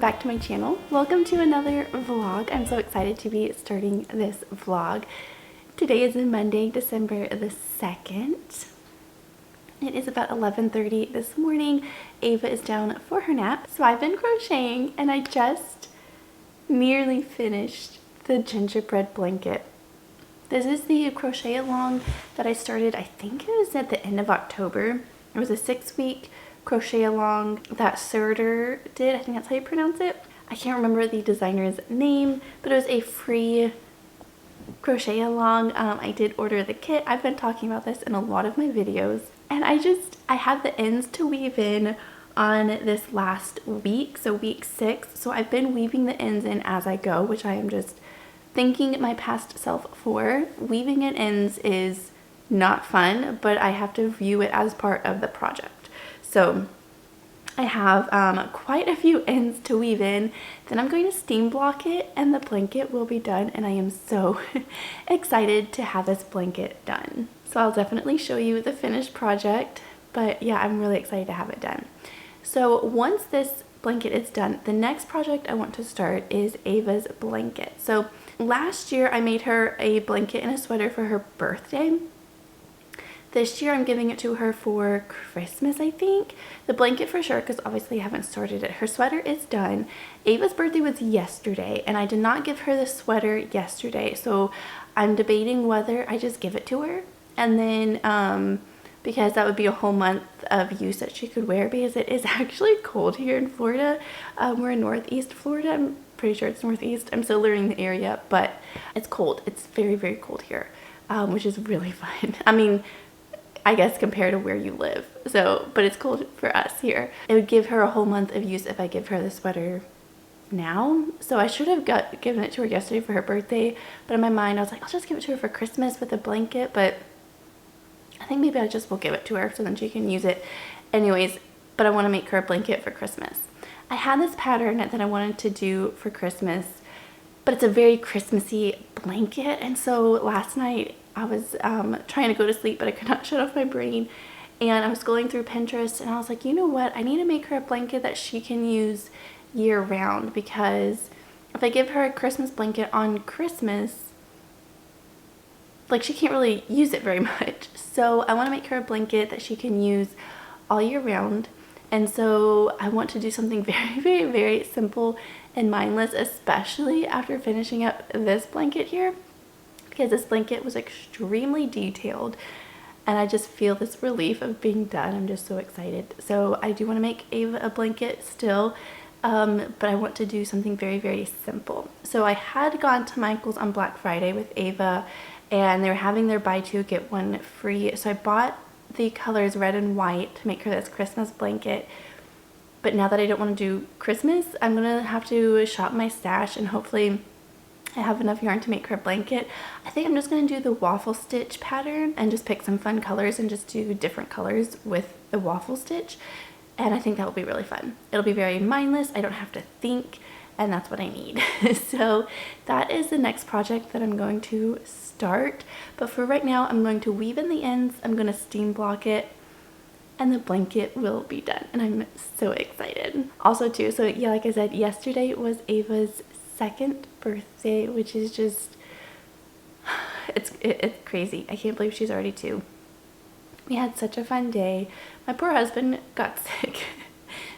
back to my channel. Welcome to another vlog. I'm so excited to be starting this vlog. Today is Monday, December the 2nd. It is about 11:30 this morning. Ava is down for her nap. So I've been crocheting and I just nearly finished the gingerbread blanket. This is the crochet along that I started, I think it was at the end of October. It was a 6-week crochet along that Surter did. I think that's how you pronounce it. I can't remember the designer's name, but it was a free crochet along. I did order the kit. I've been talking about this in a lot of my videos, and I had the ends to weave in on this last week, so week 6. So I've been weaving the ends in as I go, which I am just thanking my past self for. Weaving in ends is not fun, but I have to view it as part of the project. So I have quite a few ends to weave in. Then I'm going to steam block it and the blanket will be done, and I am so excited to have this blanket done. So I'll definitely show you the finished project, but yeah, I'm really excited to have it done. So once this blanket is done, the next project I want to start is Ava's blanket. So last year I made her a blanket and a sweater for her birthday. This year I'm giving it to her for Christmas, I think. The blanket for sure, because obviously I haven't started it. Her sweater is done. Ava's birthday was yesterday, and I did not give her the sweater yesterday. So I'm debating whether I just give it to her. And then, because that would be a whole month of use that she could wear, because it is actually cold here in Florida. We're in Northeast Florida. I'm pretty sure it's Northeast. I'm still learning the area, but it's cold. It's very, very cold here, which is really fun. I mean, I guess compared to where you live. So, but it's cold for us here. It would give her a whole month of use if I give her the sweater now. So I should have given it to her yesterday for her birthday, but in my mind I was like, I'll just give it to her for Christmas with a blanket, but I think maybe I just will give it to her so then she can use it anyways. But I want to make her a blanket for Christmas. I had this pattern that I wanted to do for Christmas, but it's a very Christmassy blanket, and so last night I was trying to go to sleep, but I could not shut off my brain, and I was going through Pinterest, and I was like, you know what, I need to make her a blanket that she can use year round, because if I give her a Christmas blanket on Christmas, like, she can't really use it very much. So I want to make her a blanket that she can use all year round. And so I want to do something very, very, very simple and mindless, especially after finishing up this blanket here, because this blanket was extremely detailed, and I just feel this relief of being done. I'm just so excited. So I do want to make Ava a blanket still, but I want to do something very, very simple. So I had gone to Michael's on Black Friday with Ava, and they were having their buy two get one free. So I bought the colors red and white to make her this Christmas blanket. But now that I don't want to do Christmas, I'm going to have to shop my stash, and hopefully I have enough yarn to make her a blanket. I think I'm just going to do the waffle stitch pattern and just pick some fun colors and just do different colors with the waffle stitch. And I think that will be really fun. It'll be very mindless. I don't have to think, and that's what I need. So that is the next project that I'm going to start. But for right now, I'm going to weave in the ends. I'm going to steam block it, and the blanket will be done. And I'm so excited. Also too, so yeah, like I said, yesterday was Ava's 2nd birthday, which is just, it's crazy. I can't believe she's already 2. We had such a fun day. My poor husband got sick.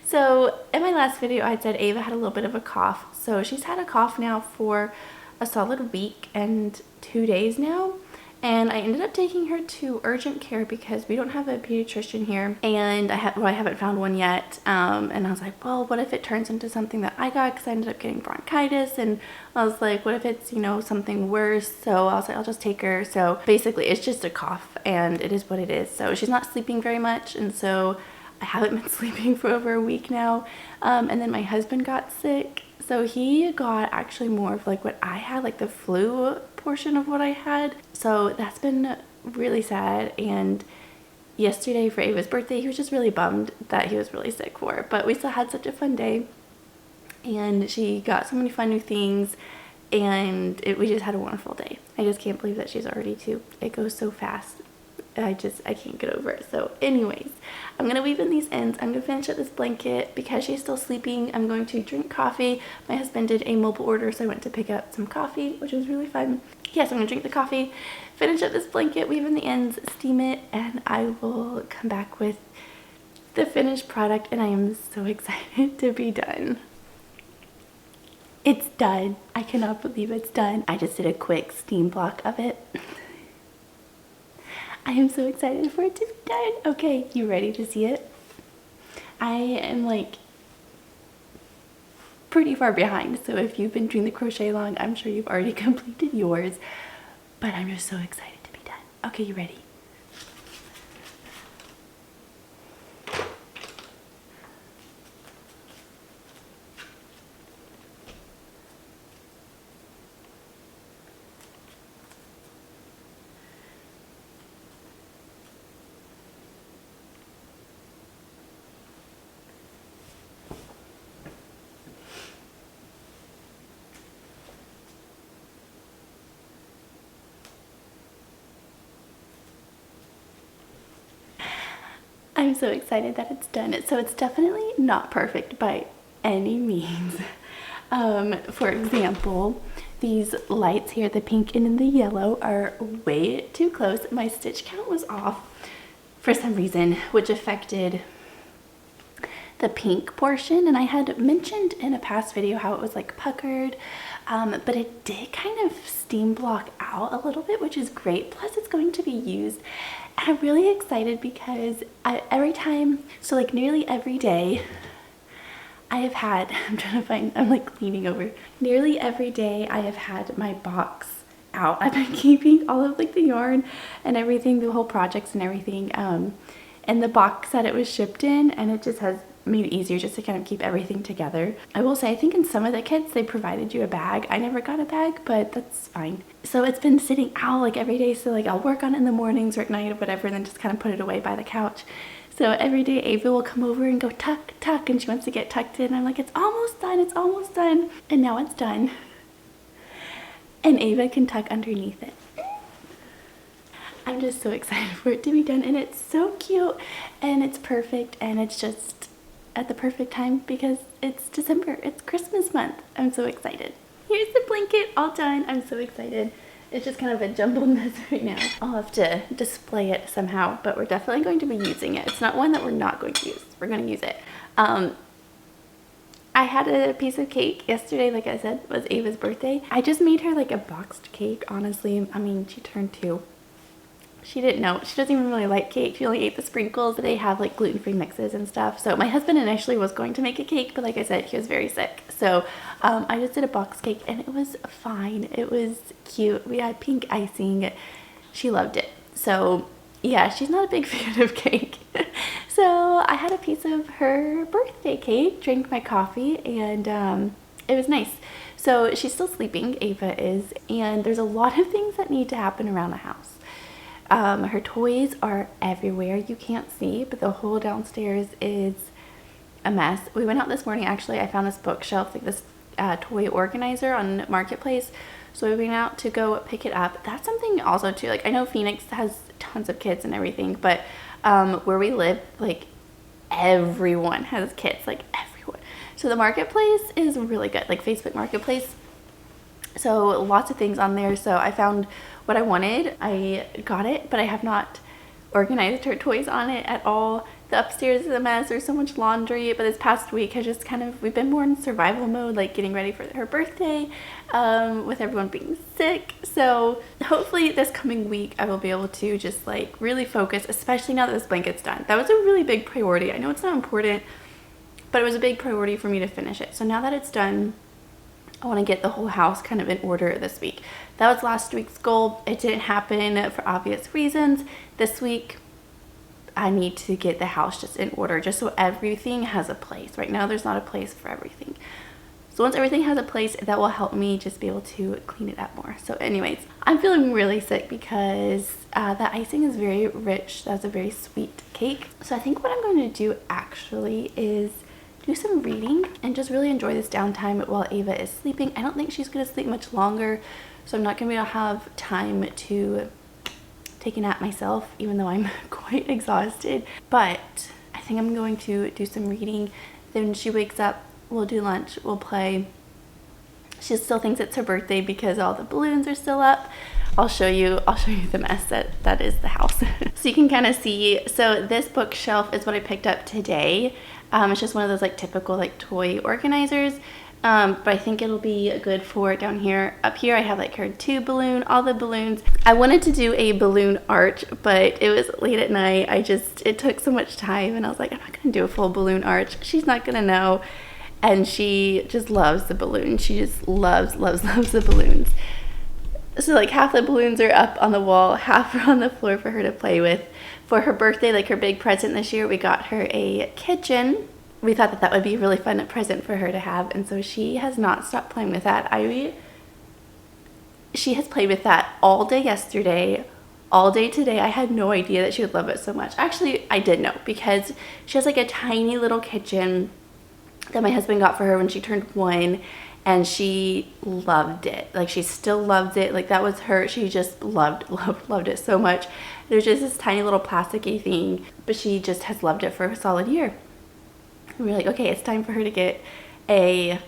So in my last video I said Ava had a little bit of a cough. So she's had a cough now for a solid week and 2 days now. And I ended up taking her to urgent care because we don't have a pediatrician here, and I haven't found one yet. And I was like, well, what if it turns into something that I got, because I ended up getting bronchitis, and I was like, what if it's, you know, something worse? So I was like, I'll just take her. So basically it's just a cough, and it is what it is. So she's not sleeping very much, and so I haven't been sleeping for over a week now. And then my husband got sick, so he got actually more of like what I had, like the flu portion of what I had. So that's been really sad. And yesterday for Ava's birthday, he was just really bummed that he was really sick for, but we still had such a fun day, and she got so many fun new things, and we just had a wonderful day. I just can't believe that she's already 2. It goes so fast. I can't get over it. So anyways, I'm gonna weave in these ends. I'm gonna finish up this blanket. Because she's still sleeping, I'm going to drink coffee. My husband did a mobile order, so I went to pick up some coffee, which was really fun. Yes, I'm gonna drink the coffee, finish up this blanket, weave in the ends, steam it, and I will come back with the finished product, and I am so excited to be done. It's done. I cannot believe it's done. I just did a quick steam block of it. I am so excited for it to be done. Okay, you ready to see it? I am like pretty far behind, so if you've been doing the crochet long, I'm sure you've already completed yours, but I'm just so excited to be done. Okay, you ready? I'm so excited that it's done. So it's definitely not perfect by any means. For example, these lights here, the pink and the yellow, are way too close. My stitch count was off for some reason, which affected the pink portion, and I had mentioned in a past video how it was like puckered, but it did kind of steam block out a little bit, which is great. Plus it's going to be used. And I'm really excited because nearly every day I have had, I'm like leaning over. Nearly every day I have had my box out. I've been keeping all of like the yarn and everything, the whole projects and everything, in the box that it was shipped in, and it just has made it easier just to kind of keep everything together. I will say, I think in some of the kits they provided you a bag. I never got a bag, but that's fine. So it's been sitting out like every day, so like I'll work on it in the mornings or at night or whatever, and then just kind of put it away by the couch. So every day Ava will come over and go tuck, tuck, and she wants to get tucked in. I'm like, it's almost done, it's almost done. And now it's done. And Ava can tuck underneath it. I'm just so excited for it to be done, and it's so cute and it's perfect, and it's just at the perfect time because it's December, it's Christmas month. I'm so excited. Here's the blanket all done. I'm so excited. It's just kind of a jumbled mess right now. I'll have to display it somehow, but we're definitely going to be using it. It's not one that we're not going to use. We're going to use it. I had a piece of cake yesterday, like I said, it was Ava's birthday. I just made her like a boxed cake, honestly. I mean, she turned 2. She didn't know. She doesn't even really like cake. She only ate the sprinkles. They have like gluten-free mixes and stuff. So my husband initially was going to make a cake, but like I said, he was very sick. So I just did a box cake, and it was fine. It was cute. We had pink icing. She loved it. So yeah, she's not a big fan of cake. So I had a piece of her birthday cake, drank my coffee, and it was nice. So she's still sleeping, Ava is, and there's a lot of things that need to happen around the house. Her toys are everywhere. You can't see, but the whole downstairs is a mess. We went out this morning, actually. I found this bookshelf, like this toy organizer on Marketplace. So we went out to go pick it up. That's something also too, like I know Phoenix has tons of kids and everything, but where we live, like everyone has kids, like everyone. So the Marketplace is really good, like Facebook Marketplace. So lots of things on there. So I found what I wanted. I got it, but I have not organized her toys on it at all. The upstairs is a mess. There's so much laundry, but this past week has just kind of, we've been more in survival mode, like getting ready for her birthday, with everyone being sick. So hopefully this coming week I will be able to just like really focus, especially now that this blanket's done. That was a really big priority. I know it's not important, but it was a big priority for me to finish it. So now that it's done, I want to get the whole house kind of in order this week. That was last week's goal. It didn't happen for obvious reasons. This week, I need to get the house just in order, just so everything has a place. Right now, there's not a place for everything. So once everything has a place, that will help me just be able to clean it up more. So anyways, I'm feeling really sick because the icing is very rich. That's a very sweet cake. So I think what I'm going to do actually is do some reading and just really enjoy this downtime while Ava is sleeping. I don't think she's going to sleep much longer, so I'm not going to be able to have time to take a nap myself, even though I'm quite exhausted. But I think I'm going to do some reading. Then when she wakes up, we'll do lunch, we'll play. She still thinks it's her birthday because all the balloons are still up. I'll show you the mess that is the house. So you can kind of see. So this bookshelf is what I picked up today. It's just one of those like typical like toy organizers. But I think it'll be good for down here. Up here I have like her 2 balloon, all the balloons. I wanted to do a balloon arch, but it was late at night. It took so much time, and I was like, I'm not gonna do a full balloon arch. She's not gonna know. And she just loves the balloons. She just loves the balloons. So like half the balloons are up on the wall, half are on the floor for her to play with. For her birthday, like her big present this year, we got her a kitchen. We thought that would be a really fun present for her to have, and so she has not stopped playing with that. She has played with that all day yesterday, all day today. I had no idea that she would love it so much. Actually, I did know, because she has like a tiny little kitchen that my husband got for her when she turned 1, and she loved it. Like, she still loves it. Like, that was her. She just loved it so much. There's just this tiny little plasticky thing, but she just has loved it for a solid year. And we were like, okay, it's time for her to get a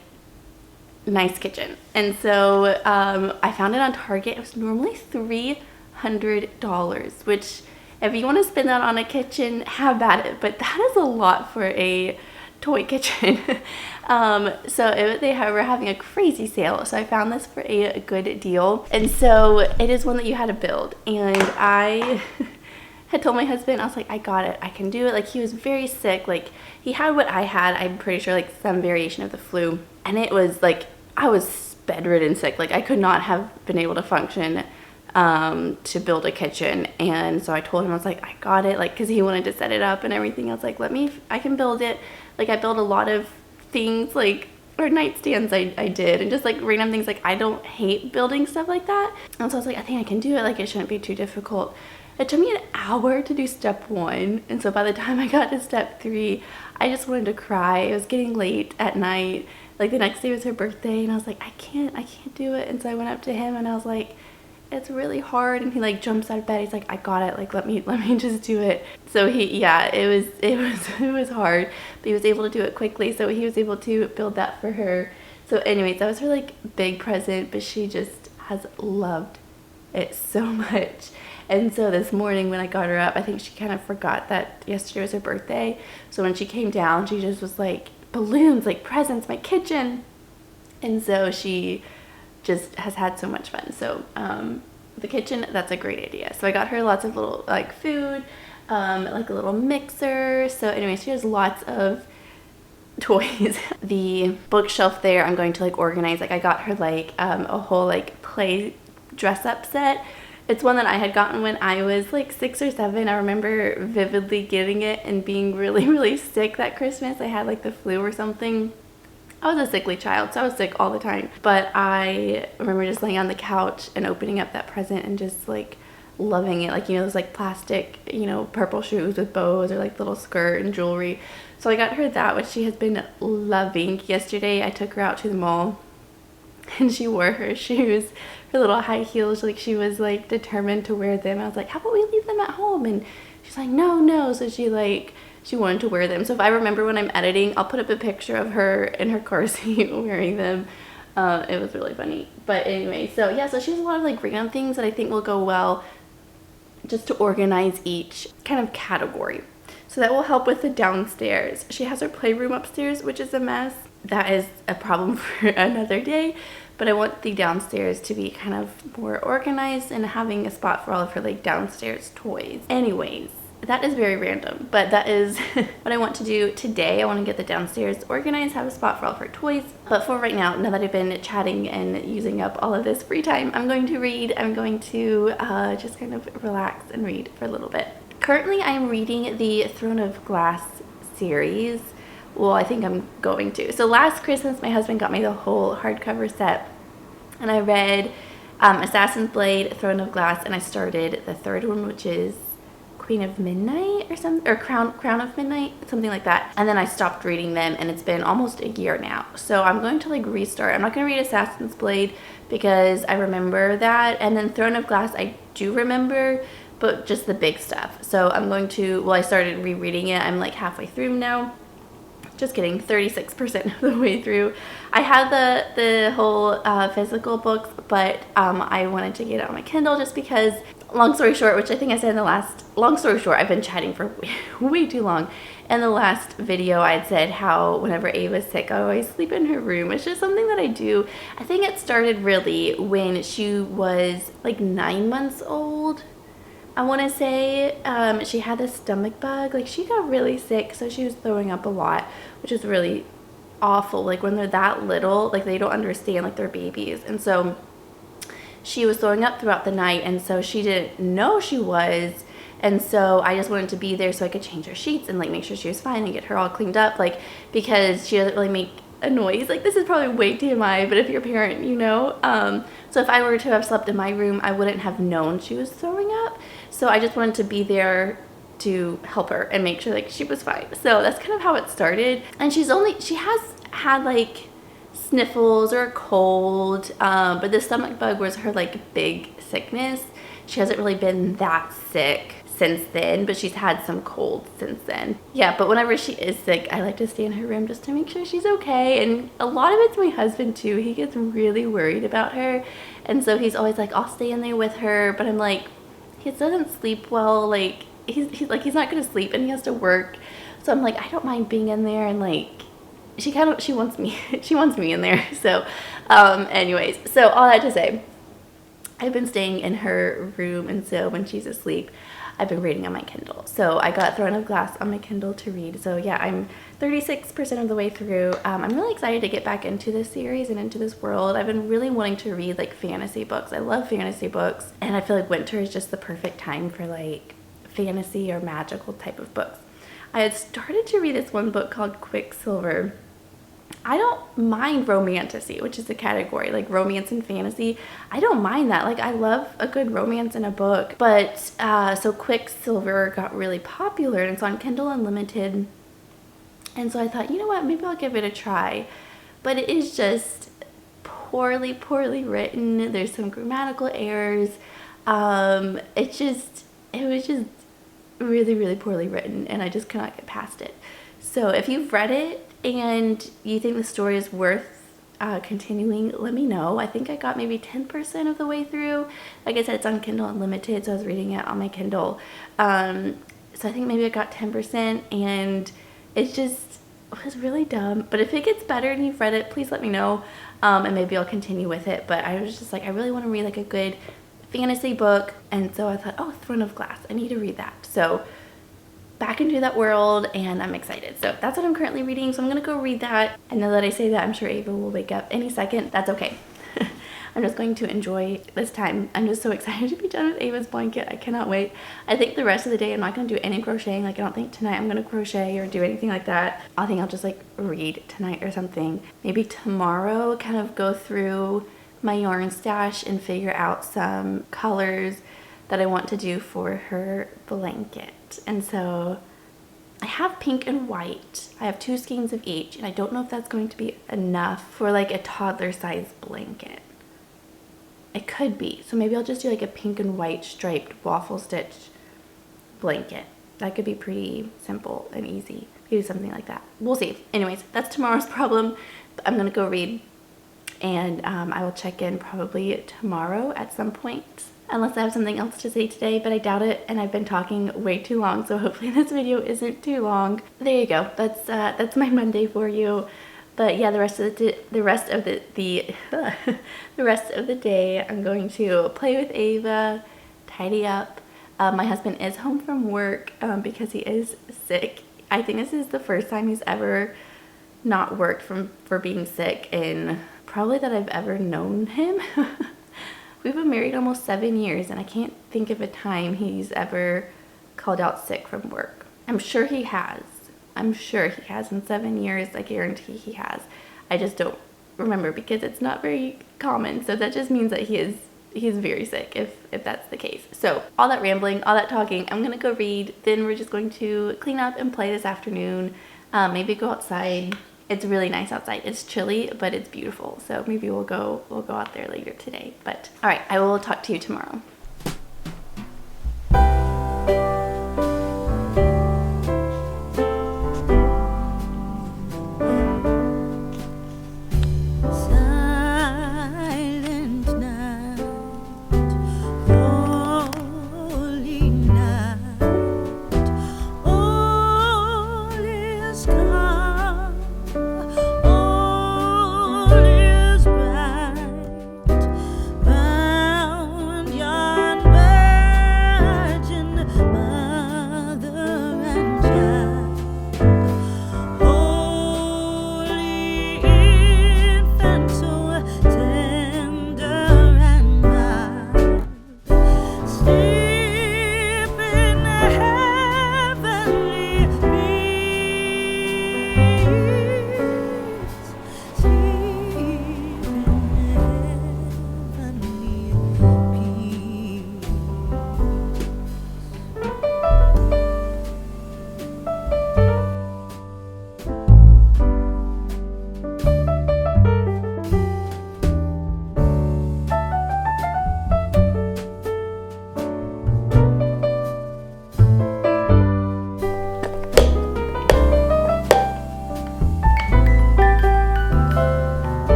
nice kitchen. And so I found it on Target. It was normally $300, which if you want to spend that on a kitchen, have at it. But that is a lot for a toy kitchen. So they were having a crazy sale, so I found this for a good deal. And so it is one that you had to build, and I had told my husband, I was like, I got it, I can do it. Like, he was very sick. Like, he had what I had, I'm pretty sure, like some variation of the flu, and it was like I was bedridden sick. Like, I could not have been able to function to build a kitchen. And so I told him, I was like, I got it, like, because he wanted to set it up and everything. I was like, I can build it. Like, I built a lot of things, like, or nightstands I did, and just like random things. Like, I don't hate building stuff like that. And so I was like, I think I can do it. Like, it shouldn't be too difficult. It took me an hour to do step 1, and so by the time I got to step 3, I just wanted to cry. It was getting late at night. Like, the next day was her birthday, and I was like, I can't do it. And so I went up to him and I was like, it's really hard. And he like jumps out of bed. He's like, I got it. Like, let me just do it. So it was hard, but he was able to do it quickly. So he was able to build that for her. So anyways, that was her like big present, but she just has loved it so much. And so this morning when I got her up, I think she kind of forgot that yesterday was her birthday. So when she came down, she just was like, balloons, like presents, my kitchen. And so she just has had so much fun. So the kitchen, that's a great idea. So I got her lots of little like food, like a little mixer. So anyway, she has lots of toys. The bookshelf there, I'm going to like organize. Like, I got her like a whole like play dress up set. It's one that I had gotten when I was like 6 or 7. I remember vividly getting it and being really sick that Christmas. I had like the flu or something. I was a sickly child, so I was sick all the time. But I remember just laying on the couch and opening up that present and just like loving it. Like, you know, those like plastic, you know, purple shoes with bows, or like little skirt and jewelry. So I got her that, which she has been loving. Yesterday I took her out to the mall and she wore her shoes, her little high heels. Like, she was like determined to wear them. I was like, how about we leave them at home? And she's like, no. So she wanted to wear them. So if I remember when I'm editing, I'll put up a picture of her in her car seat wearing them. It was really funny. But anyway, so yeah, so she has a lot of like random things that I think will go well just to organize each kind of category. So that will help with the downstairs. She has her playroom upstairs, which is a mess. That is a problem for another day. But I want the downstairs to be kind of more organized and having a spot for all of her like downstairs toys. Anyways, that is very random, but that is what I want to do today. I want to get the downstairs organized, have a spot for all of her toys. But for right now that I've been chatting and using up all of this free time, I'm going to read. I'm going to just kind of relax and read for a little bit. Currently, I'm reading the Throne of Glass series. Well, I think I'm going to. So last Christmas, my husband got me the whole hardcover set, and I read Assassin's Blade, Throne of Glass, and I started the third one, which is Queen of Midnight or something, or Crown of Midnight, something like that. And then I stopped reading them, and it's been almost a year now. So I'm going to like restart. I'm not going to read Assassin's Blade because I remember that, and then Throne of Glass I do remember, but just the big stuff. So I'm going to, well, I started rereading it. I'm like halfway through now. Just kidding, 36% of the way through. I had the whole physical books, but I wanted to get it on my Kindle just because, long story short, which I think I said in the last, long story short, I've been chatting for way too long. In the last video, I had said how whenever Ava's sick, I always sleep in her room. It's just something that I do. I think it started really when she was like 9 months old. I want to say she had a stomach bug. Like, she got really sick, so she was throwing up a lot, which is really awful. Like, when they're that little, like, they don't understand, like, they're babies. And so she was throwing up throughout the night, and so she didn't know she was. And so I just wanted to be there so I could change her sheets and, like, make sure she was fine and get her all cleaned up, like, because she doesn't really make a noise. Like, this is probably way TMI, but if you're a parent, you know. So if I were to have slept in my room, I wouldn't have known she was throwing up. So I just wanted to be there to help her and make sure, like, she was fine. So that's kind of how it started. And she has had, like, sniffles or a cold, but the stomach bug was her, like, big sickness. She hasn't really been that sick since then, but she's had some colds since then. Yeah, but whenever she is sick, I like to stay in her room just to make sure she's okay. And a lot of it's my husband too. He gets really worried about her, and so he's always like, I'll stay in there with her, but I'm like, he doesn't sleep well. Like, he's not gonna sleep, and he has to work. So I'm like, I don't mind being in there, and like, she wants me she wants me in there. So anyways, so all that to say, I've been staying in her room, and so when she's asleep, I've been reading on my Kindle. So I got Throne of Glass on my Kindle to read. So yeah, I'm 36% of the way through. I'm really excited to get back into this series and into this world. I've been really wanting to read like fantasy books. I love fantasy books, and I feel like winter is just the perfect time for like fantasy or magical type of books. I had started to read this one book called Quicksilver. I don't mind romantasy, which is the category, like romance and fantasy. I don't mind that. Like, I love a good romance in a book. But so Quicksilver got really popular, and it's on Kindle Unlimited. And so I thought, you know what, maybe I'll give it a try. But it is just poorly written. There's some grammatical errors. It was just really poorly written, and I just cannot get past it. So if you've read it and you think the story is worth continuing, let me know. I think I got maybe 10% of the way through. Like I said, it's on Kindle Unlimited, so I was reading it on my Kindle. So I think maybe I got 10%, and it was really dumb. But if it gets better and you've read it, please let me know, and maybe I'll continue with it. But I was just like, I really want to read like a good fantasy book, and so I thought, oh, Throne of Glass, I need to read that. So back into that world, and I'm excited. So that's what I'm currently reading, so I'm gonna go read that. And now that I say that, I'm sure Ava will wake up any second. That's okay. I'm just going to enjoy this time. I'm just so excited to be done with Ava's blanket. I cannot wait. I think the rest of the day I'm not gonna do any crocheting. Like, I don't think tonight I'm gonna crochet or do anything like that. I think I'll just like read tonight or something. Maybe tomorrow kind of go through my yarn stash and figure out some colors that I want to do for her blanket. And so I have pink and white. I have 2 skeins of each, and I don't know if that's going to be enough for like a toddler size blanket. It could be. So maybe I'll just do like a pink and white striped waffle stitch blanket. That could be pretty simple and easy. Maybe something like that. We'll see. Anyways, that's tomorrow's problem. I'm gonna go read, and I will check in probably tomorrow at some point, unless I have something else to say today, but I doubt it, and I've been talking way too long, so hopefully this video isn't too long. There you go. That's my Monday for you. But yeah, the rest of the day I'm going to play with Ava, tidy up. My husband is home from work because he is sick. I think this is the first time he's ever not worked for being sick in probably that I've ever known him. We've been married almost 7 years, and I can't think of a time he's ever called out sick from work. I'm sure he has. I'm sure he has in 7 years. I guarantee he has. I just don't remember because it's not very common. So that just means that he's very sick if that's the case. So all that rambling, all that talking, I'm gonna go read. Then we're just going to clean up and play this afternoon. Maybe go outside. It's really nice outside. It's chilly, but it's beautiful. So maybe we'll go out there later today. But all right, I will talk to you tomorrow.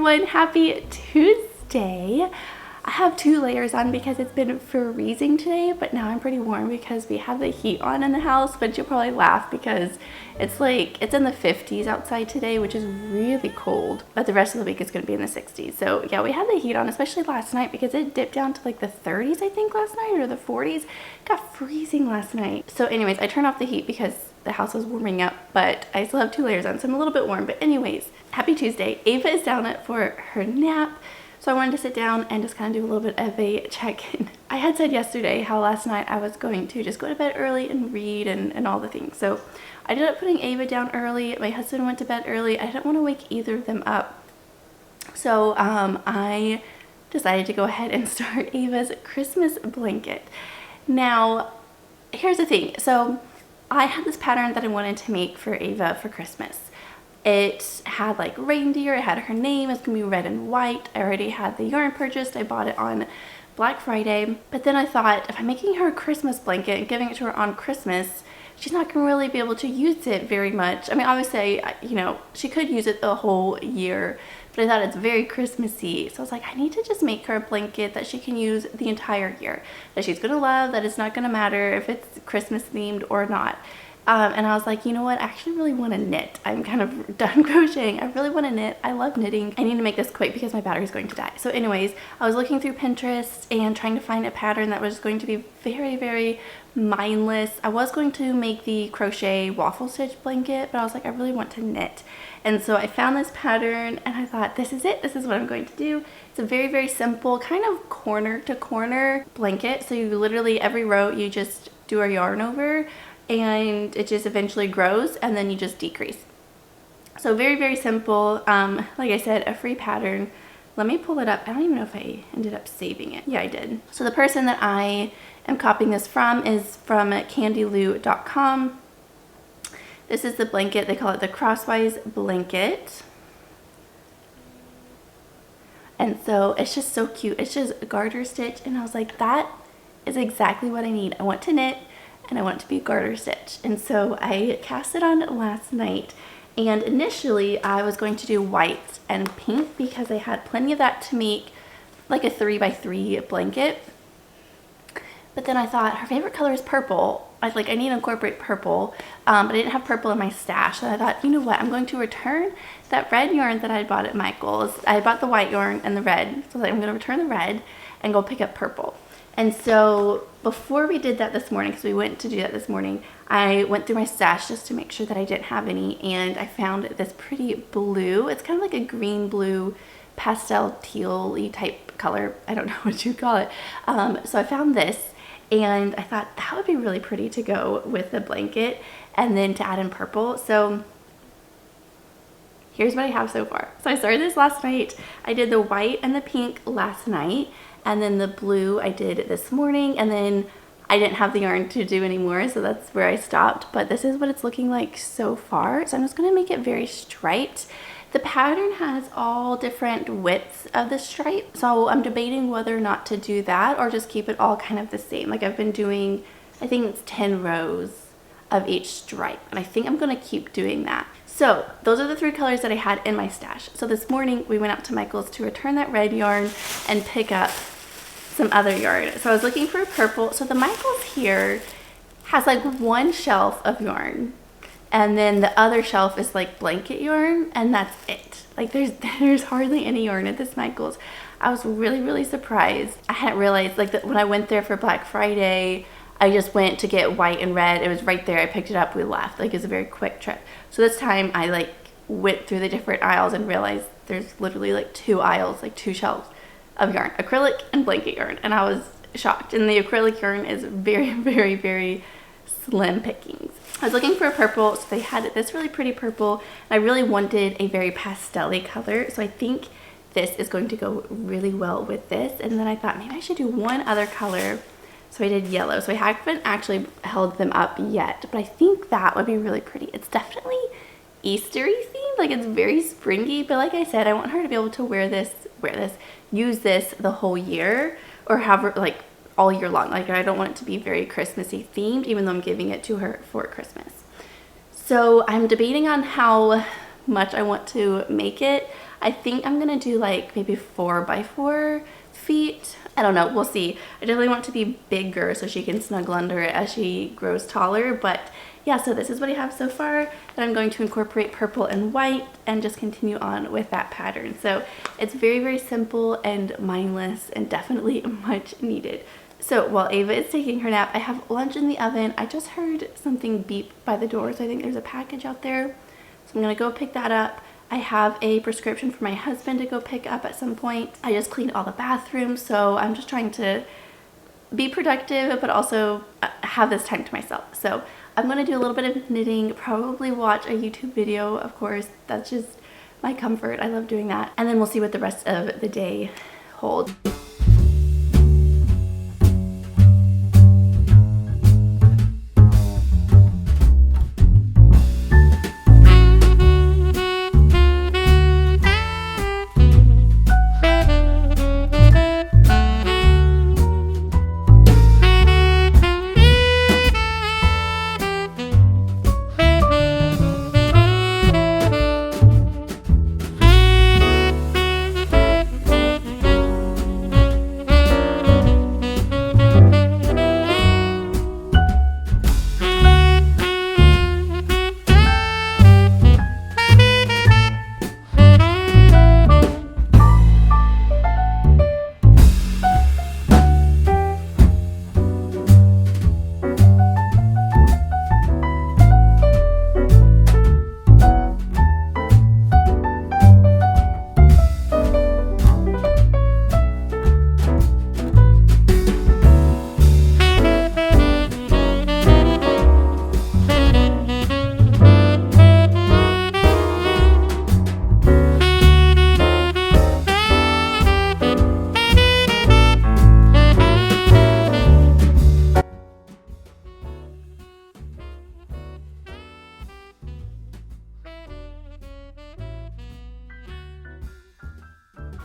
everyone. Happy Tuesday. I have 2 layers on because it's been freezing today, but now I'm pretty warm because we have the heat on in the house, but you'll probably laugh because it's in the 50s outside today, which is really cold, but the rest of the week is going to be in the 60s. So yeah, we had the heat on, especially last night because it dipped down to like the 30s, I think, last night, or the 40s. It got freezing last night. So anyways, I turned off the heat because the house was warming up, but I still have 2 layers on, so I'm a little bit warm. But anyways, happy Tuesday. Ava is down for her nap. So I wanted to sit down and just kind of do a little bit of a check-in. I had said yesterday how last night I was going to just go to bed early and read and all the things. So I ended up putting Ava down early. My husband went to bed early. I didn't want to wake either of them up. So I decided to go ahead and start Ava's Christmas blanket. Now, here's the thing. So I had this pattern that I wanted to make for Ava for Christmas. It had like reindeer, it had her name, it's gonna be red and white. I already had the yarn purchased, I bought it on Black Friday. But then I thought, if I'm making her a Christmas blanket and giving it to her on Christmas, she's not gonna really be able to use it very much. I mean, obviously, you know, she could use it the whole year, but I thought it's very Christmassy. So I was like, I need to just make her a blanket that she can use the entire year, that she's gonna love, that it's not gonna matter if it's Christmas themed or not. And I was like, you know what, I actually really want to knit. I'm kind of done crocheting. I really want to knit. I love knitting. I need to make this quick because my battery's going to die. So anyways, I was looking through Pinterest and trying to find a pattern that was going to be very, very mindless. I was going to make the crochet waffle stitch blanket, but I was like, I really want to knit. And so I found this pattern and I thought, this is it. This is what I'm going to do. It's a very, very simple kind of corner to corner blanket. So you literally, every row, you just do a yarn over, and it just eventually grows and then you just decrease. So very, very simple. Like I said, a free pattern. Let me pull it up. I don't even know if I ended up saving it. Yeah, I did. So the person that I am copying this from is from candylou.com. This is the blanket. They call it the crosswise blanket. And so it's just so cute. It's just garter stitch. And I was like, that is exactly what I need. I want to knit and I want it to be garter stitch. And so I cast it on last night. And initially I was going to do white and pink because I had plenty of that to make like a 3x3 blanket. But then I thought her favorite color is purple. I need to incorporate purple, but I didn't have purple in my stash. So I thought, you know what, I'm going to return that red yarn that I bought at Michael's. I bought the white yarn and the red. So I'm going to return the red and go pick up purple. And so before we did that this morning, because we went to do that this morning, I went through my stash just to make sure that I didn't have any, and I found this pretty blue. It's kind of like a green blue pastel teal-y type color. I don't know what you call it. So I found this and I thought that would be really pretty to go with the blanket and then to add in purple. So here's what I have so far. So I started this last night. I did the white and the pink last night. And then the blue I did this morning, and then I didn't have the yarn to do anymore, so that's where I stopped. But this is what it's looking like so far. So I'm just going to make it very striped. The pattern has all different widths of the stripe, so I'm debating whether or not to do that or just keep it all kind of the same. Like I've been doing, I think it's 10 rows of each stripe, and I think I'm going to keep doing that. So those are the 3 colors that I had in my stash. So this morning we went out to Michael's to return that red yarn and pick up some other yarn. So I was looking for purple. So the Michael's here has like one shelf of yarn, and then the other shelf is like blanket yarn, and that's it. Like there's hardly any yarn at this Michael's. I was really, really surprised. I hadn't realized like that when I went there for Black Friday, I just went to get white and red. It was right there. I picked it up, we left. Like it was a very quick trip. So this time I like went through the different aisles and realized there's literally like 2 aisles, like 2 shelves of yarn, acrylic and blanket yarn. And I was shocked. And the acrylic yarn is very, very, very slim pickings. I was looking for a purple, so they had this really pretty purple. And I really wanted a very pastel-y color. So I think this is going to go really well with this. And then I thought maybe I should do one other color. So I did yellow. So I haven't actually held them up yet, but I think that would be really pretty. It's definitely Eastery themed, like it's very springy, but like I said, I want her to be able to wear this, use this the whole year, or have her like all year long. Like I don't want it to be very Christmassy themed, even though I'm giving it to her for Christmas. So I'm debating on how much I want to make it. I think I'm gonna do like maybe 4x4 feet. I don't know, we'll see. I definitely want to be bigger so she can snuggle under it as she grows taller, but yeah, so this is what I have so far, and I'm going to incorporate purple and white and just continue on with that pattern. So it's very, very simple and mindless and definitely much needed. So while Ava is taking her nap, I have lunch in the oven. I just heard something beep by the door, so I think there's a package out there. So I'm gonna go pick that up. I have a prescription for my husband to go pick up at some point. I just cleaned all the bathrooms, so I'm just trying to be productive, but also have this time to myself. So I'm gonna do a little bit of knitting, probably watch a YouTube video, of course. That's just my comfort. I love doing that. And then we'll see what the rest of the day holds.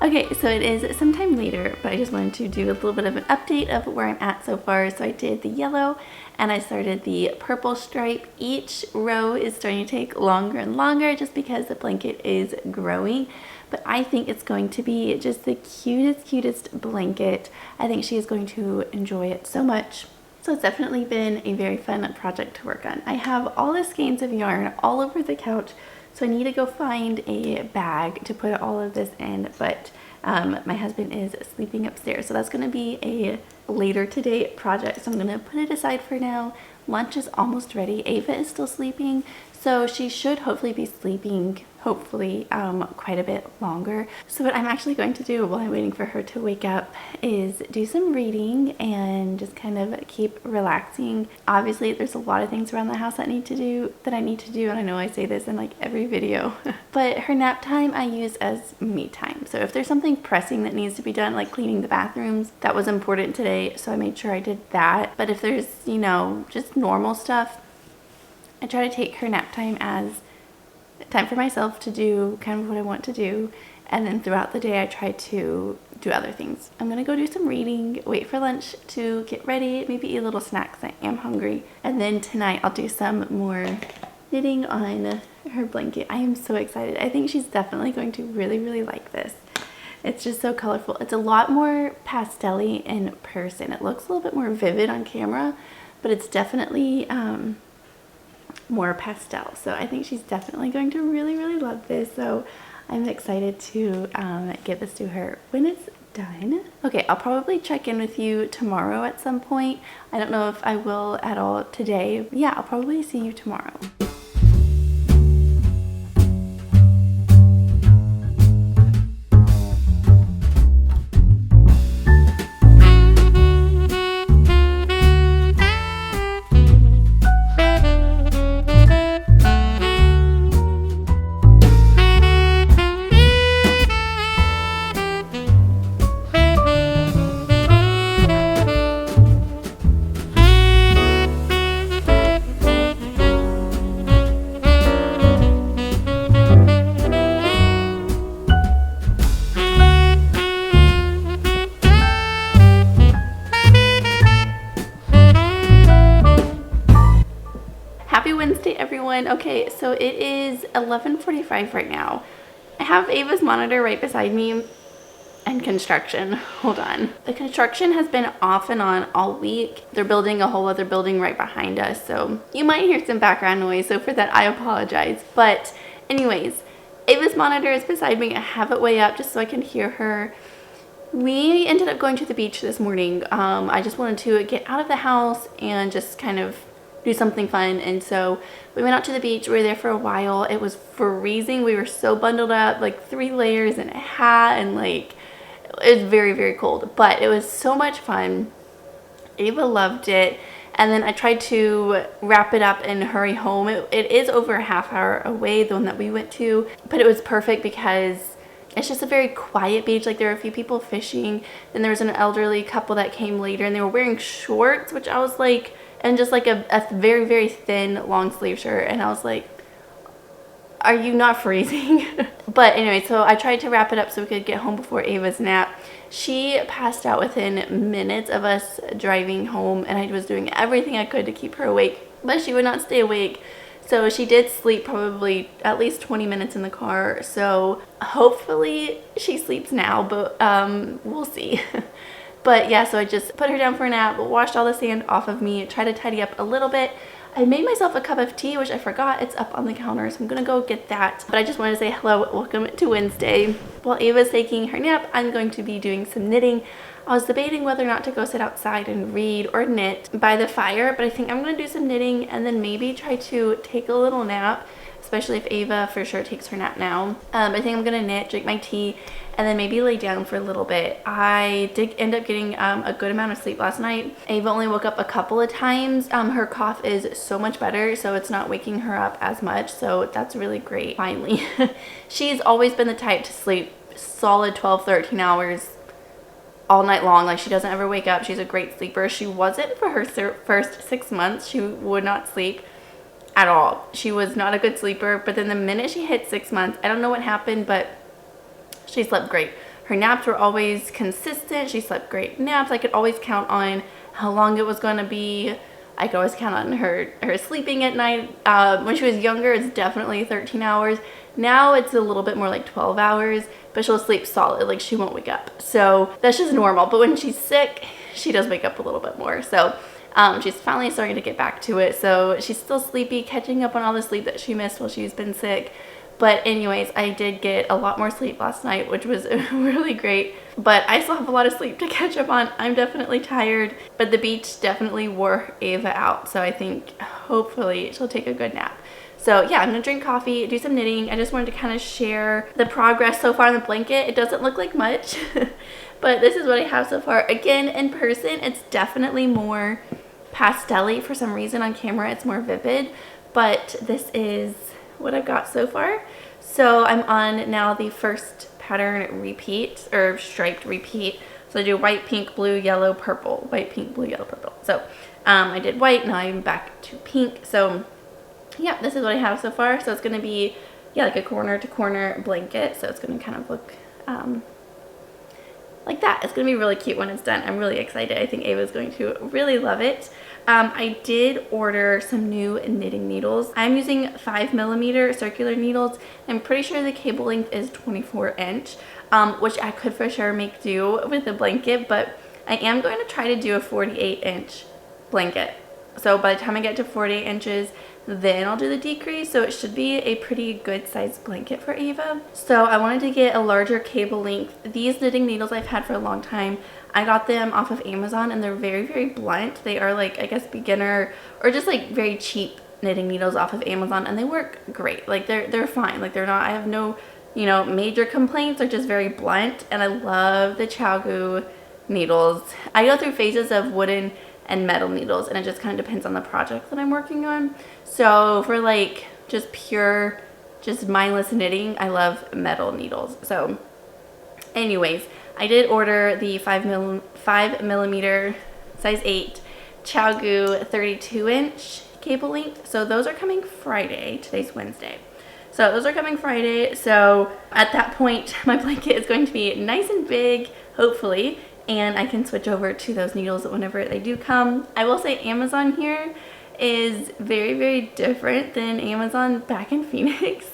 Okay, so it is sometime later, but I just wanted to do a little bit of an update of where I'm at so far. So I did the yellow and I started the purple stripe. Each row is starting to take longer and longer just because the blanket is growing. But I think it's going to be just the cutest blanket. I think she is going to enjoy it so much. So it's definitely been a very fun project to work on. I have all the skeins of yarn all over the couch, so I need to go find a bag to put all of this in, but my husband is sleeping upstairs, so that's going to be a later today project. So I'm going to put it aside for now. Lunch is almost ready. Ava is still sleeping, so she should hopefully be sleeping quite a bit longer. So what I'm actually going to do while I'm waiting for her to wake up is do some reading and just kind of keep relaxing. Obviously there's a lot of things around the house that I need to do, and I know I say this in like every video, but her nap time I use as me time. So if there's something pressing that needs to be done, like cleaning the bathrooms, that was important today, so I made sure I did that. But if there's, you know, just normal stuff, I try to take her nap time as time for myself to do kind of what I want to do, and then throughout the day I try to do other things. I'm gonna go do some reading, wait for lunch to get ready, maybe eat a little snack because I am hungry, and then tonight I'll do some more knitting on her blanket. I am so excited. I think she's definitely going to really like this. It's just so colorful. It's a lot more pastel-y in person. It looks a little bit more vivid on camera, but it's definitely more pastel. So I think she's definitely going to really love this. So I'm excited to get this to her when it's done. Okay, I'll probably check in with you tomorrow at some point. I don't know if I will at all today. Yeah, I'll probably see you tomorrow. Happy Wednesday, everyone. Okay, so it is 11:45 right now. I have Ava's monitor right beside me and construction. Hold on. The construction has been off and on all week. They're building a whole other building right behind us, so you might hear some background noise, so for that I apologize. But anyways, Ava's monitor is beside me. I have it way up just so I can hear her. We ended up going to the beach this morning. I just wanted to get out of the house and just kind of do something fun, and so we went out to the beach. We were there for a while. It was freezing. We were so bundled up, like 3 layers and a hat, and like it was very, very cold, but it was so much fun. Ava loved it. And then I tried to wrap it up and hurry home. It is over a half hour away, the one that we went to, but it was perfect because it's just a very quiet beach. Like, there were a few people fishing, then there was an elderly couple that came later, and they were wearing shorts, which I was like, and just like a very, very thin long sleeve shirt, and I was like, are you not freezing? But anyway, so I tried to wrap it up so we could get home before Ava's nap. She passed out within minutes of us driving home, and I was doing everything I could to keep her awake, but she would not stay awake. So she did sleep probably at least 20 minutes in the car. So hopefully she sleeps now, but we'll see. But yeah, so I just put her down for a nap, washed all the sand off of me, tried to tidy up a little bit. I made myself a cup of tea, which I forgot. It's up on the counter, so I'm gonna go get that. But I just wanted to say hello, welcome to Wednesday. While Ava's taking her nap, I'm going to be doing some knitting. I was debating whether or not to go sit outside and read or knit by the fire, but I think I'm gonna do some knitting and then maybe try to take a little nap, especially if Ava for sure takes her nap now. I think I'm gonna knit, drink my tea, and then maybe lay down for a little bit. I did end up getting a good amount of sleep last night. Ava only woke up a couple of times. Her cough is so much better, so it's not waking her up as much, so that's really great, finally. She's always been the type to sleep solid 12-13 hours all night long. Like, she doesn't ever wake up. She's a great sleeper. She wasn't for her first 6 months. She would not sleep at all. She was not a good sleeper, but then the minute she hit 6 months, I don't know what happened, but she slept great. Her naps were always consistent. She slept great naps. I could always count on how long it was going to be. I could always count on her sleeping at night. When she was younger, it's definitely 13 hours. Now it's a little bit more like 12 hours, but she'll sleep solid. Like, she won't wake up. So that's just normal. But when she's sick, she does wake up a little bit more. So she's finally starting to get back to it. So she's still sleepy, catching up on all the sleep that she missed while she's been sick. But anyways, I did get a lot more sleep last night, which was really great. But I still have a lot of sleep to catch up on. I'm definitely tired, but the beach definitely wore Ava out. So I think hopefully she'll take a good nap. So yeah, I'm gonna drink coffee, do some knitting. I just wanted to kind of share the progress so far on the blanket. It doesn't look like much, but this is what I have so far. Again, in person, it's definitely more pastel-y. For some reason on camera, it's more vivid, but this is what I've got so far. So I'm on now the first pattern repeat, or striped repeat. So I do white, pink, blue, yellow, purple. White, pink, blue, yellow, purple. So I did white, now I'm back to pink. So yeah, this is what I have so far. So it's going to be, yeah, like a corner to corner blanket. So it's going to kind of look like that. It's going to be really cute when it's done. I'm really excited. I think Ava's going to really love it. I did order some new knitting needles. I'm using 5mm circular needles. I'm pretty sure the cable length is 24-inch, which I could for sure make do with the blanket, but I am going to try to do a 48-inch blanket. So by the time I get to 48 inches, then I'll do the decrease. So it should be a pretty good sized blanket for Ava. So I wanted to get a larger cable length. These knitting needles I've had for a long time. I got them off of Amazon, and they're very, very blunt. They are like, I guess, beginner or just like very cheap knitting needles off of Amazon, and they work great. Like, they're fine. Like, they're not, I have no, you know, major complaints. They're just very blunt, and I love the ChiaoGoo needles. I go through phases of wooden and metal needles, and it just kind of depends on the project that I'm working on. So for like just pure, just mindless knitting, I love metal needles. So anyways, I did order the 5mm size 8 ChiaoGoo 32-inch cable length. So those are coming Friday. Today's Wednesday. So those are coming Friday. So at that point, my blanket is going to be nice and big, hopefully, and I can switch over to those needles whenever they do come. I will say Amazon here is very, very different than Amazon back in Phoenix.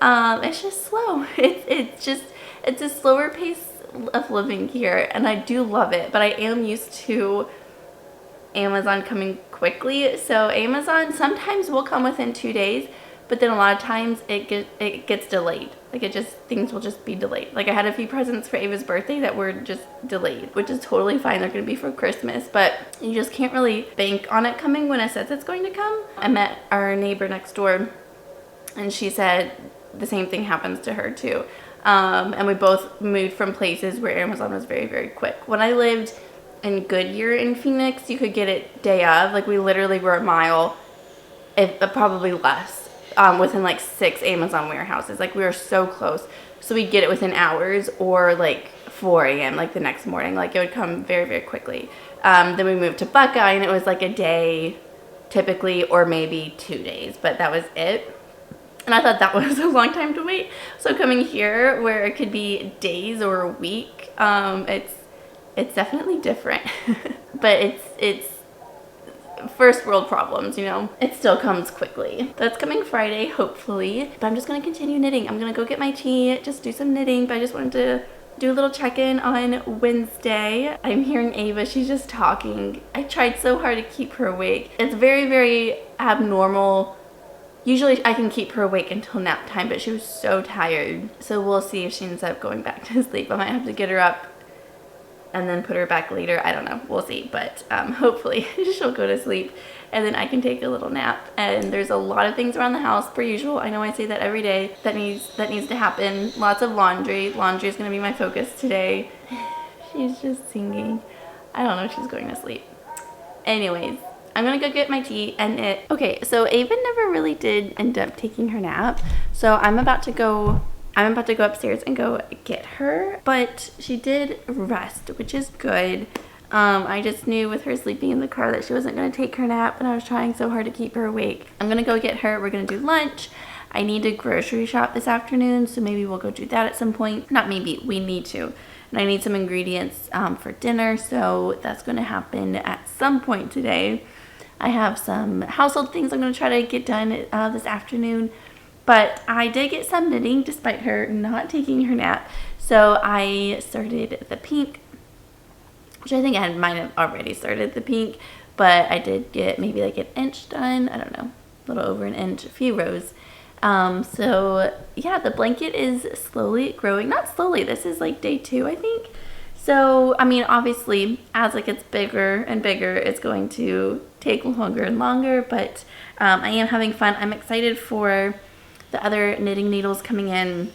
It's just slow. It's a slower pace of living here, and I do love it, but I am used to Amazon coming quickly. So Amazon sometimes will come within 2 days, but then a lot of times it gets delayed. Like things will just be delayed. Like I had a few presents for Ava's birthday that were just delayed, which is totally fine. They're going to be for Christmas, but you just can't really bank on it coming when it says it's going to come. I met our neighbor next door, and she said the same thing happens to her too. And we both moved from places where Amazon was very, very quick. When I lived in Goodyear in Phoenix, you could get it day of. Like we literally were a mile, if probably less, within like 6 Amazon warehouses. Like we were so close. So we'd get it within hours, or like 4 a.m. like the next morning. Like it would come very, very quickly. Then we moved to Buckeye, and it was like a day typically, or maybe 2 days, but that was it. And I thought that was a long time to wait. So coming here where it could be days or a week, it's definitely different. But it's first world problems, you know. It still comes quickly. That's coming Friday, hopefully. But I'm just gonna continue knitting. I'm gonna go get my tea, just do some knitting, but I just wanted to do a little check-in on Wednesday. I'm hearing Ava, she's just talking. I tried so hard to keep her awake. It's very, very abnormal. Usually I can keep her awake until nap time, but she was so tired. So we'll see if she ends up going back to sleep. I might have to get her up and then put her back later. I don't know. We'll see. But hopefully she'll go to sleep, and then I can take a little nap. And there's a lot of things around the house per usual. I know I say that every day. That needs to happen. Lots of laundry. Laundry is going to be my focus today. She's just singing. I don't know if she's going to sleep. Anyways, I'm gonna go get my tea and knit. Okay, so Ava never really did end up taking her nap, so I'm about to go upstairs and go get her, but she did rest, which is good. I just knew with her sleeping in the car that she wasn't gonna take her nap, and I was trying so hard to keep her awake. I'm gonna go get her. We're gonna do lunch. I need to grocery shop this afternoon, so maybe we'll go do that at some point. Not maybe, we need to. And I need some ingredients for dinner, so that's gonna happen at some point today. I have some household things I'm going to try to get done this afternoon. But I did get some knitting despite her not taking her nap. So I started the pink, which I think I might have already started the pink. But I did get maybe like 1 inch done. I don't know, a little over 1 inch, a few rows. So yeah, the blanket is slowly growing. Not slowly, this is like day 2, I think. So, I mean, obviously, as it gets bigger and bigger, it's going to take longer and longer, but I am having fun. I'm excited for the other knitting needles coming in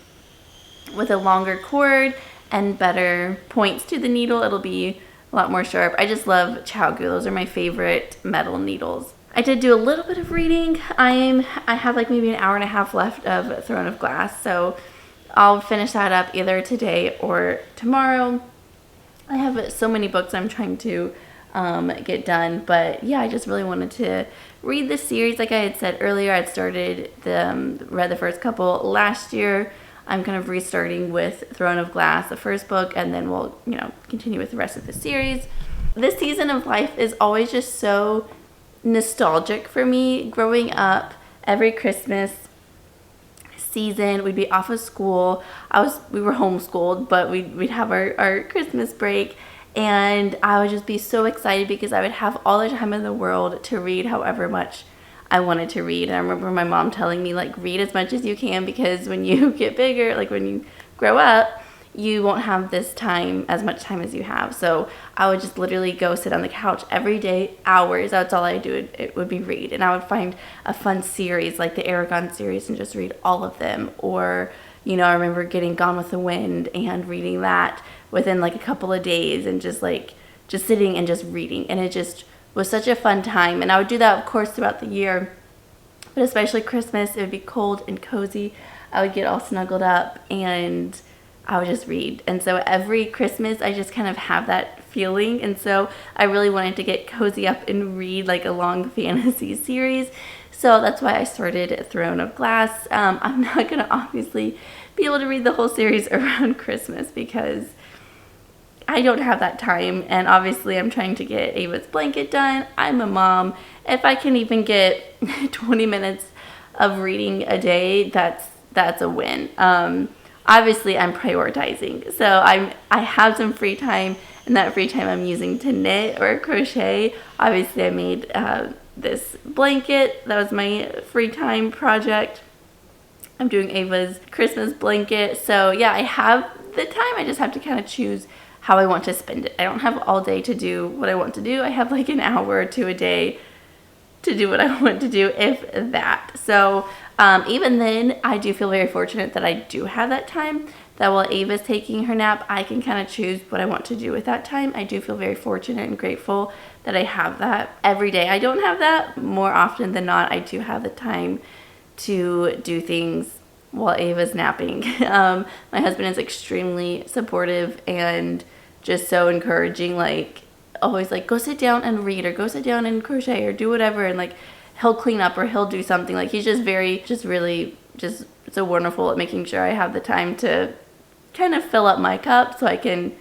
with a longer cord and better points to the needle. It'll be a lot more sharp. I just love Chowgu. Those are my favorite metal needles. I did do a little bit of reading. I have like maybe 1.5 hours left of Throne of Glass, so I'll finish that up either today or tomorrow. I have so many books I'm trying to get done, but yeah, I just really wanted to read the series. Like I had said earlier, I'd read the first couple last year. I'm kind of restarting with Throne of Glass, the first book, and then we'll, continue with the rest of the series. This season of life is always just so nostalgic for me. Growing up, every Christmas season we'd be off of school. We were homeschooled, but we'd have our Christmas break, and I would just be so excited because I would have all the time in the world to read however much I wanted to read. And I remember my mom telling me, like, read as much as you can, because when you get bigger, like when you grow up, you won't have as much time as you have. So I would just literally go sit on the couch every day, hours. That's all I do. It would be read. And I would find a fun series like the Aragon series and just read all of them. Or, I remember getting Gone with the Wind and reading that within like a couple of days, and just sitting and just reading. And it just was such a fun time. And I would do that, of course, throughout the year. But especially Christmas, it would be cold and cozy. I would get all snuggled up and I would just read. And so every Christmas, I just kind of have that feeling. And so I really wanted to get cozy up and read like a long fantasy series. So that's why I started Throne of Glass. I'm not going to obviously be able to read the whole series around Christmas because I don't have that time, and obviously I'm trying to get Ava's blanket done. I'm a mom. If I can even get 20 minutes of reading a day, that's a win. Obviously I'm prioritizing. So I have some free time, and that free time I'm using to knit or crochet. Obviously I made this blanket. That was my free time project. I'm doing Ava's Christmas blanket. So yeah, I have the time. I just have to kind of choose how I want to spend it. I don't have all day to do what I want to do. I have like an hour or two a day to do what I want to do, if that. So even then, I do feel very fortunate that I do have that time, that while Ava's taking her nap, I can kind of choose what I want to do with that time. I do feel very fortunate and grateful that I have that every day. I don't have that. More often than not, I do have the time to do things while Ava's napping. My husband is extremely supportive and just so encouraging, like always like, go sit down and read, or go sit down and crochet, or do whatever, and like he'll clean up or he'll do something. Like he's just really so wonderful at making sure I have the time to kind of fill up my cup so I can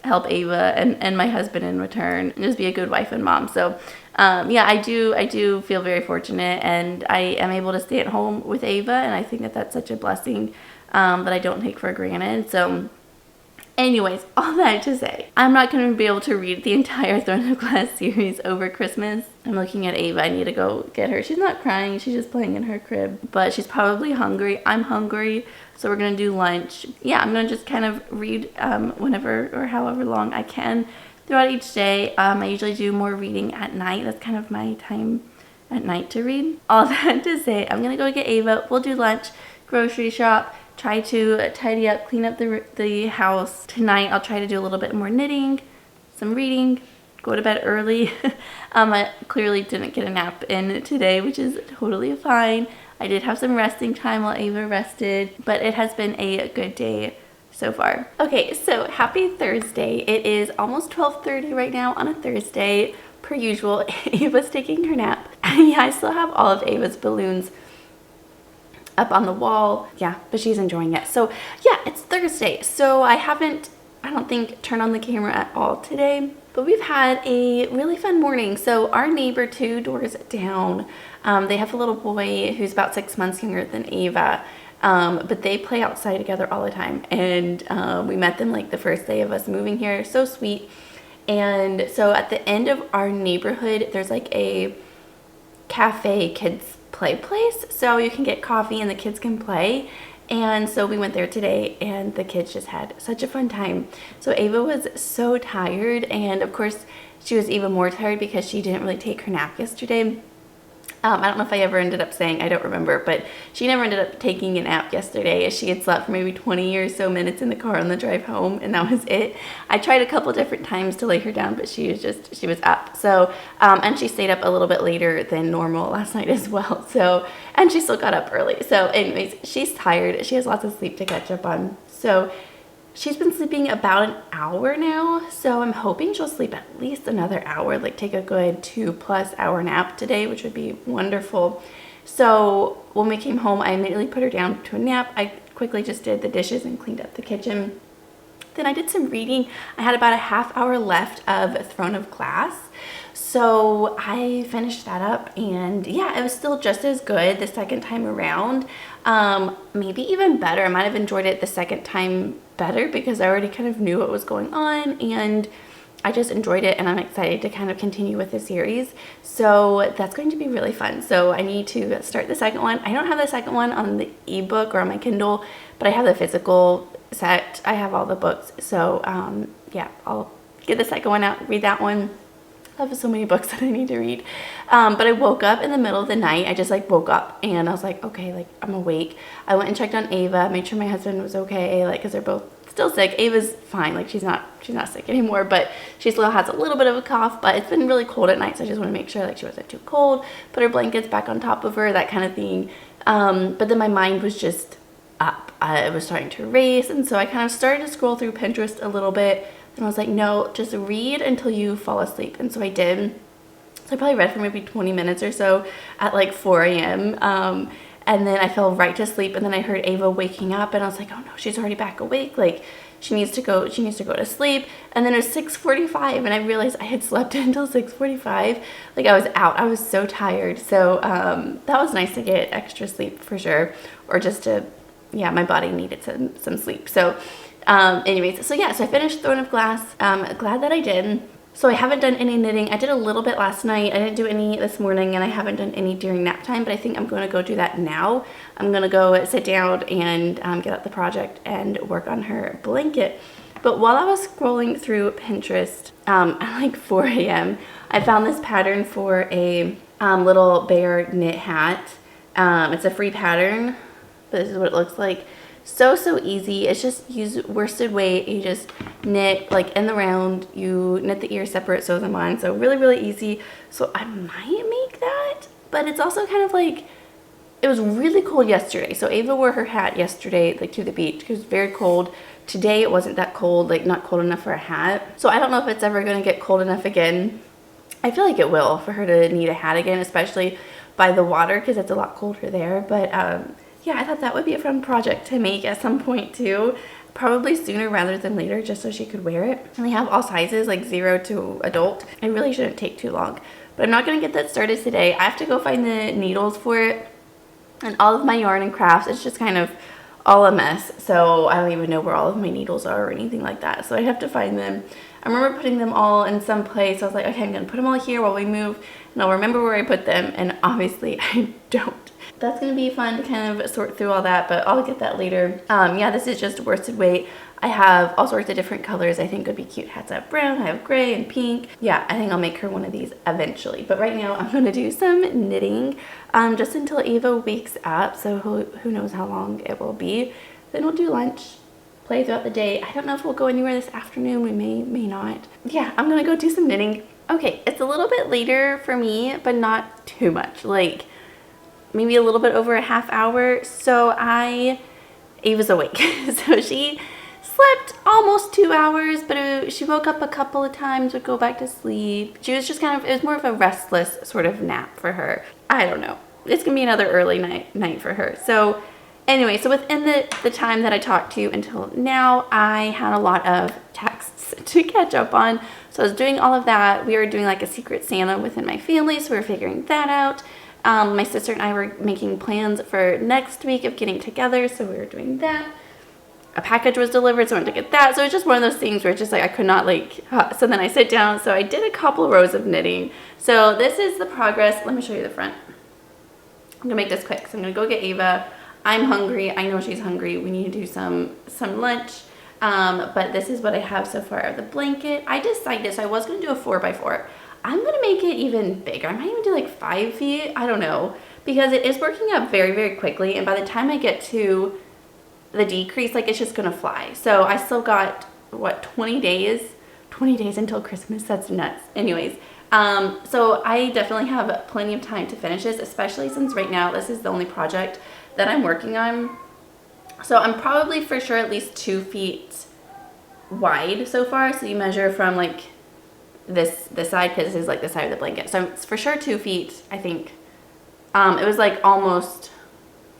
help Ava and my husband in return, and just be a good wife and mom. So yeah, I do feel very fortunate, and I am able to stay at home with Ava, and I think that that's such a blessing that I don't take for granted. So anyways, all that to say, I'm not going to be able to read the entire Throne of Glass series over Christmas. I'm looking at Ava. I need to go get her. She's not crying. She's just playing in her crib. But she's probably hungry. I'm hungry. So we're going to do lunch. Yeah, I'm going to just kind of read whenever or however long I can throughout each day. I usually do more reading at night. That's kind of my time at night to read. All that to say, I'm going to go get Ava. We'll do lunch, grocery shop, try to tidy up, clean up the house. Tonight I'll try to do a little bit more knitting, some reading, go to bed early. I clearly didn't get a nap in today, which is totally fine. I did have some resting time while Ava rested, but it has been a good day so far. Okay, so happy Thursday. It is almost 12:30 right now on a Thursday. Per usual, Ava's taking her nap. Yeah, I still have all of Ava's balloons up on the wall. Yeah, but she's enjoying it. So yeah, it's Thursday. So I don't think, turned on the camera at all today, but we've had a really fun morning. So our neighbor 2 doors down, they have a little boy who's about 6 months younger than Ava, but they play outside together all the time. And we met them like the first day of us moving here. So sweet. And so at the end of our neighborhood, there's like a cafe kids play place, so you can get coffee and the kids can play. And so we went there today, and the kids just had such a fun time. So Ava was so tired, and of course she was even more tired because she didn't really take her nap yesterday. I don't know if I ever ended up saying, I don't remember, but she never ended up taking a nap yesterday. She had slept for maybe 20 or so minutes in the car on the drive home, and that was it. I tried a couple different times to lay her down, but she was up. So, and she stayed up a little bit later than normal last night as well. So, and she still got up early. So anyways, she's tired. She has lots of sleep to catch up on. So she's been sleeping about an hour now, so I'm hoping she'll sleep at least another hour, like take a good 2+ hour nap today, which would be wonderful. So when we came home, I immediately put her down to a nap. I quickly just did the dishes and cleaned up the kitchen. Then I did some reading. I had about a half hour left of Throne of Glass, so I finished that up, and yeah, it was still just as good the second time around. Maybe even better. I might have enjoyed it the second time better because I already kind of knew what was going on, and I just enjoyed it, and I'm excited to kind of continue with the series. So that's going to be really fun. So I need to start the second one. I don't have the second one on the ebook or on my Kindle, but I have the physical set. I have all the books. So yeah, I'll get the second one out, read that one. I have so many books that I need to read. But I woke up in the middle of the night. I just like woke up and I was like, okay, like I'm awake. I went and checked on Ava, made sure my husband was okay, like, cause they're both still sick. Ava's fine, like she's not sick anymore, but she still has a little bit of a cough, but it's been really cold at night, so I just want to make sure like she wasn't too cold, put her blankets back on top of her, that kind of thing. But then my mind was just up. It was starting to race, and so I kind of started to scroll through Pinterest a little bit. Then I was like, no, just read until you fall asleep. And so I did. So I probably read for maybe 20 minutes or so at like 4 a.m. And then I fell right to sleep, and then I heard Ava waking up, and I was like, oh no, she's already back awake. Like she needs to go to sleep. And then it was 6:45 and I realized I had slept until 6:45. Like I was out. I was so tired. So that was nice to get extra sleep for sure, or just to, yeah, my body needed some sleep. So anyways, so yeah, so I finished Throne of Glass. Glad that I did. So I haven't done any knitting. I did a little bit last night. I didn't do any this morning, and I haven't done any during nap time, but I think I'm going to go do that now. I'm going to go sit down and get out the project and work on her blanket. But while I was scrolling through Pinterest at like 4 a.m., I found this pattern for a little bear knit hat. It's a free pattern, but this is what it looks like. So easy. It's just use worsted weight. You just knit like in the round. You knit the ears separate, so is mine. So really easy. So I might make that, but it's also kind of like, it was really cold yesterday. So Ava wore her hat yesterday like to the beach. It was very cold. Today it wasn't that cold, like not cold enough for a hat. So I don't know if it's ever going to get cold enough again. I feel like it will, for her to need a hat again, especially by the water, because it's a lot colder there. But yeah, I thought that would be a fun project to make at some point too. Probably sooner rather than later, just so she could wear it. And they have all sizes, like 0 to adult. It really shouldn't take too long. But I'm not going to get that started today. I have to go find the needles for it. And all of my yarn and crafts, it's just kind of all a mess. So I don't even know where all of my needles are or anything like that. So I have to find them. I remember putting them all in some place. I was like, okay, I'm going to put them all here while we move. And I'll remember where I put them. And obviously I don't. That's going to be fun to kind of sort through all that, but I'll get that later. Yeah, this is just worsted weight. I have all sorts of different colors I think would be cute hats. I have brown, I have gray and pink. Yeah, I think I'll make her one of these eventually. But right now I'm going to do some knitting just until Ava wakes up. So who knows how long it will be. Then we'll do lunch, play throughout the day. I don't know if we'll go anywhere this afternoon. We may not. Yeah, I'm going to go do some knitting. Okay, it's a little bit later for me, but not too much. Like, maybe a little bit over a half hour. So Ava's awake. So she slept almost 2 hours, but she woke up a couple of times, would go back to sleep. She was just kind of, it was more of a restless sort of nap for her. I don't know. It's gonna be another early night for her. So anyway, so within the time that I talked to you until now, I had a lot of texts to catch up on. So I was doing all of that. We were doing like a secret Santa within my family, so we were figuring that out. My sister and I were making plans for next week of getting together, so we were doing that. A package was delivered, so I went to get that. So it's just one of those things where it's just like I could not like, so then I sit down. So I did a couple rows of knitting. So this is the progress. Let me show you the front. I'm gonna make this quick. So I'm gonna go get Ava. I'm hungry. I know she's hungry. We need to do some lunch. But this is what I have so far. The blanket, I decided, so I was gonna do a 4x4. I'm going to make it even bigger. I might even do like 5 feet. I don't know. Because it is working up very quickly. And by the time I get to the decrease, like it's just going to fly. So I still got, what, 20 days? 20 days until Christmas. That's nuts. Anyways, so I definitely have plenty of time to finish this, especially since right now this is the only project that I'm working on. So I'm probably for sure at least 2 feet wide so far. So you measure from like this side, because this is like the side of the blanket, so it's for sure 2 feet. I think it was like almost,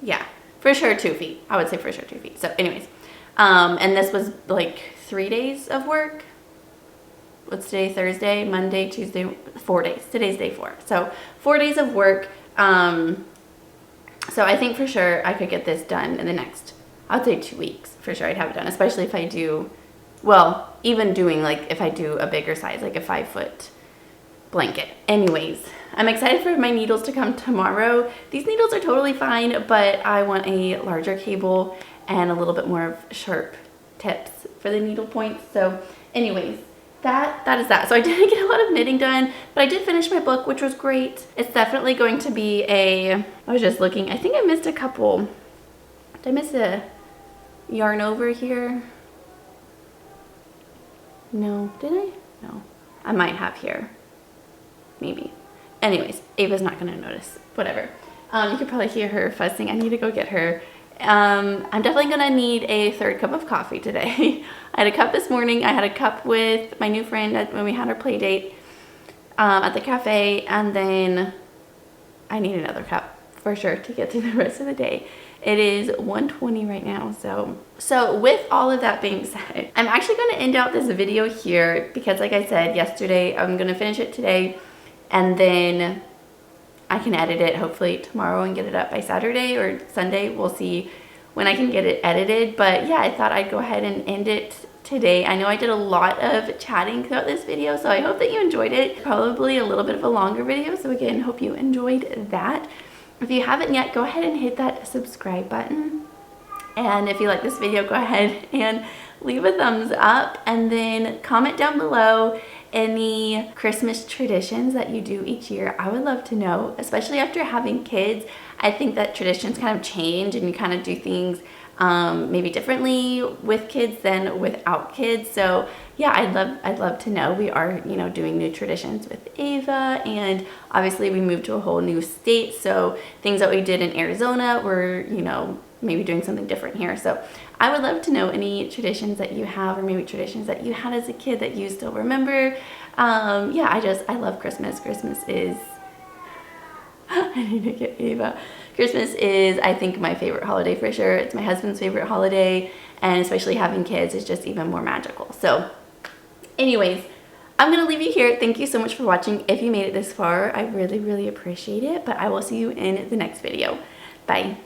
yeah, for sure 2 feet. I would say for sure 2 feet. So anyways, and this was like 3 days of work. What's today? Thursday, Monday, Tuesday, 4 days. Today's day 4, so 4 days of work. So I think for sure I could get this done in the next, I'd say 2 weeks for sure. I'd have it done, especially if I do, well, even doing like if I do a bigger size, like a 5-foot blanket. Anyways, I'm excited for my needles to come tomorrow. These needles are totally fine, but I want a larger cable and a little bit more of sharp tips for the needle points. So anyways, that is that. So I didn't get a lot of knitting done, but I did finish my book, which was great. It's definitely going to be I was just looking, I think I missed a couple. Did I miss a yarn over here? No, did I? No. I might have here. Maybe. Anyways, Ava's not going to notice. Whatever. You could probably hear her fussing. I need to go get her. I'm definitely going to need a 3rd cup of coffee today. I had a cup this morning. I had a cup with my new friend when we had our play date at the cafe. And then I need another cup for sure to get through the rest of the day. It is 1:20 right now, so with all of that being said, I'm actually going to end out this video here because like I said yesterday, I'm going to finish it today and then I can edit it hopefully tomorrow and get it up by Saturday or Sunday. We'll see when I can get it edited, but yeah, I thought I'd go ahead and end it today. I know I did a lot of chatting throughout this video, so I hope that you enjoyed it. Probably a little bit of a longer video, so again, hope you enjoyed that. If you haven't yet, go ahead and hit that subscribe button. And if you like this video, go ahead and leave a thumbs up and then comment down below any Christmas traditions that you do each year. I would love to know, especially after having kids. I think that traditions kind of change and you kind of do things maybe differently with kids than without kids. So yeah, I'd love to know. We are, you know, doing new traditions with Ava, and obviously we moved to a whole new state. So things that we did in Arizona, we're, you know, maybe doing something different here. So I would love to know any traditions that you have, or maybe traditions that you had as a kid that you still remember. Yeah, I love Christmas. Christmas is, I need to get Ava. Christmas is, I think, my favorite holiday for sure. It's my husband's favorite holiday, and especially having kids is just even more magical. So anyways, I'm gonna leave you here. Thank you so much for watching. If you made it this far, I really, really appreciate it, but I will see you in the next video. Bye.